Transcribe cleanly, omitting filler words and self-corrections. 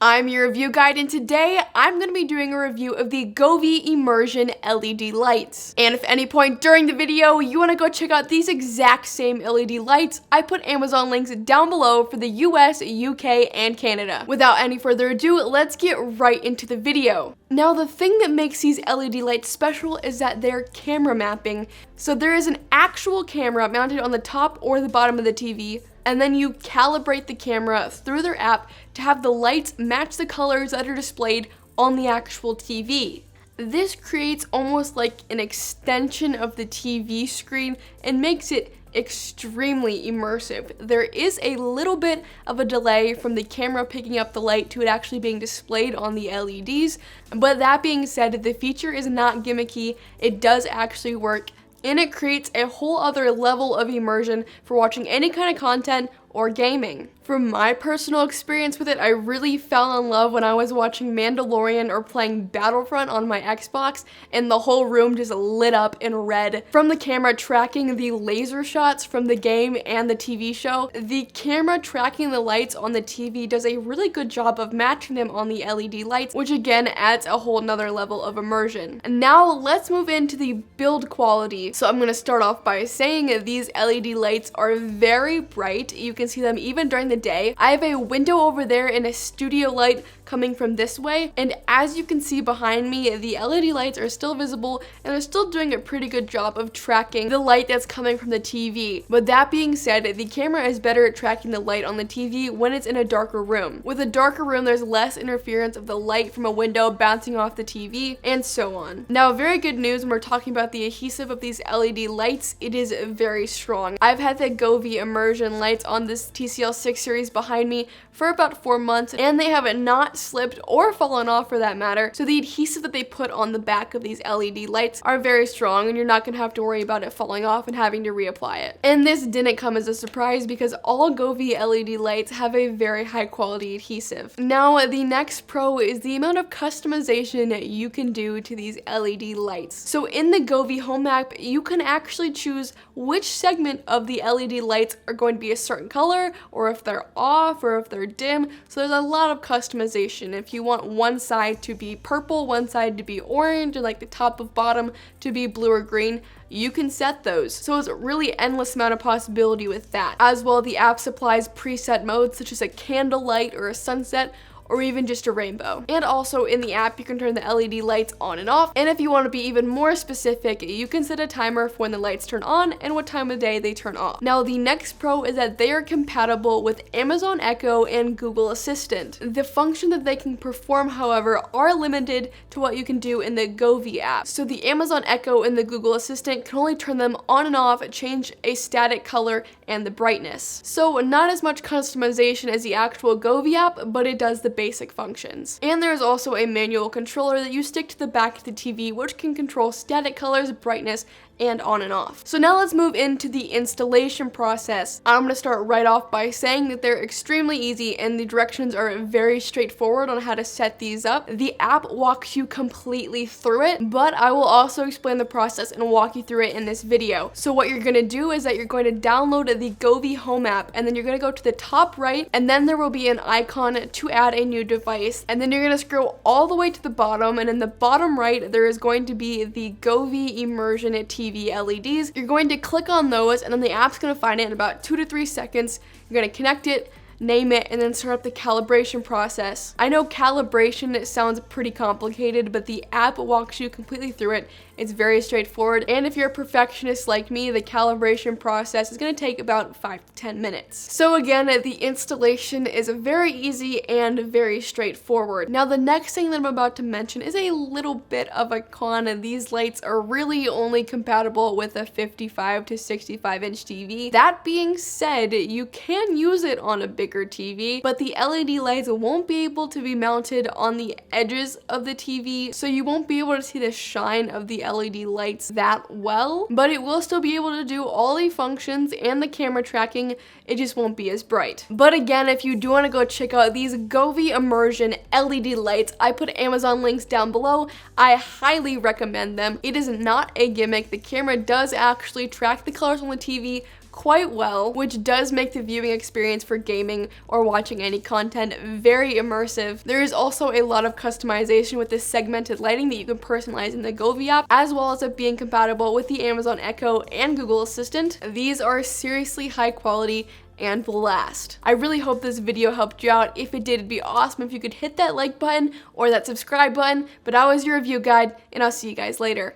I'm your review guide, and today I'm going to be doing a review of the Govee Immersion LED lights. And if at any point during the video you want to go check out these exact same LED lights, I put Amazon links down below for the US, UK, and Canada. Without any further ado, let's get right into the video. Now, the thing that makes these LED lights special is that they're camera mapping. So there is an actual camera mounted on the top or the bottom of the TV, and then you calibrate the camera through their app to have the lights match the colors that are displayed on the actual TV. This creates almost like an extension of the TV screen and makes it extremely immersive. There is a little bit of a delay from the camera picking up the light to it actually being displayed on the LEDs, but that being said, the feature is not gimmicky. It does actually work, and it creates a whole other level of immersion for watching any kind of content or gaming. From my personal experience with it, I really fell in love when I was watching Mandalorian or playing Battlefront on my Xbox, and the whole room just lit up in red. From the camera tracking the laser shots from the game and the TV show, the camera tracking the lights on the TV does a really good job of matching them on the LED lights, which again adds a whole nother level of immersion. And now let's move into the build quality. So I'm gonna start off by saying these LED lights are very bright. You can see them even during the day. I have a window over there and a studio light coming from this way, and as you can see behind me, the LED lights are still visible and they're still doing a pretty good job of tracking the light that's coming from the TV. But that being said, the camera is better at tracking the light on the TV when it's in a darker room. With a darker room, there's less interference of the light from a window bouncing off the TV, and so on. Now, very good news when we're talking about the adhesive of these LED lights, it is very strong. I've had the Govee Immersion lights on this TCL 6 series behind me for about 4 months, and they have not slipped or fallen off for that matter. So the adhesive that they put on the back of these LED lights are very strong, and you're not gonna have to worry about it falling off and having to reapply it. And this didn't come as a surprise because all Govee LED lights have a very high quality adhesive. Now, the next pro is the amount of customization you can do to these LED lights. So in the Govee Home app, you can actually choose which segment of the LED lights are going to be a certain color, or if they're off, or if they're dim. So there's a lot of customization. If you want one side to be purple, one side to be orange, and like the top of bottom to be blue or green, you can set those. So it's a really endless amount of possibility with that. As well, the app supplies preset modes such as a candlelight or a sunset, or even just a rainbow. And also in the app, you can turn the LED lights on and off. And if you want to be even more specific, you can set a timer for when the lights turn on and what time of day they turn off. Now, the next pro is that they are compatible with Amazon Echo and Google Assistant. The function that they can perform, however, are limited to what you can do in the Govee app. So the Amazon Echo and the Google Assistant can only turn them on and off, change a static color and the brightness. So not as much customization as the actual Govee app, but it does the basic functions. And there's also a manual controller that you stick to the back of the TV, which can control static colors, brightness, and on and off. So now let's move into the installation process. I'm gonna start right off by saying that they're extremely easy and the directions are very straightforward on how to set these up. The app walks you completely through it, but I will also explain the process and walk you through it in this video. So what you're gonna do is that you're going to download the Govee Home app, and then you're gonna go to the top right, and then there will be an icon to add a new device, and then you're gonna scroll all the way to the bottom, and in the bottom right there is going to be the Govee Immersion TV LEDs. You're going to click on those, and then the app's going to find it in about 2 to 3 seconds. You're going to connect it, name it, and then start up the calibration process. I know calibration sounds pretty complicated, but the app walks you completely through it. It's very straightforward, and if you're a perfectionist like me, the calibration process is going to take about 5 to 10 minutes. So again, the installation is very easy and very straightforward. Now, the next thing that I'm about to mention is a little bit of a con, and these lights are really only compatible with a 55 to 65 inch TV. That being said, you can use it on a bigger TV, but the LED lights won't be able to be mounted on the edges of the TV, so you won't be able to see the shine of the LED lights that well, but it will still be able to do all the functions and the camera tracking. It just won't be as bright. But again, if you do want to go check out these Govee Immersion LED lights, I put Amazon links down below. I highly recommend them. It is not a gimmick. The camera does actually track the colors on the TV quite well, which does make the viewing experience for gaming or watching any content very immersive. There is also a lot of customization with this segmented lighting that you can personalize in the Govee app, as well as it being compatible with the Amazon Echo and Google Assistant. These are seriously high quality and will last. I really hope this video helped you out. If it did, it'd be awesome if you could hit that like button or that subscribe button. But I was your review guide, and I'll see you guys later.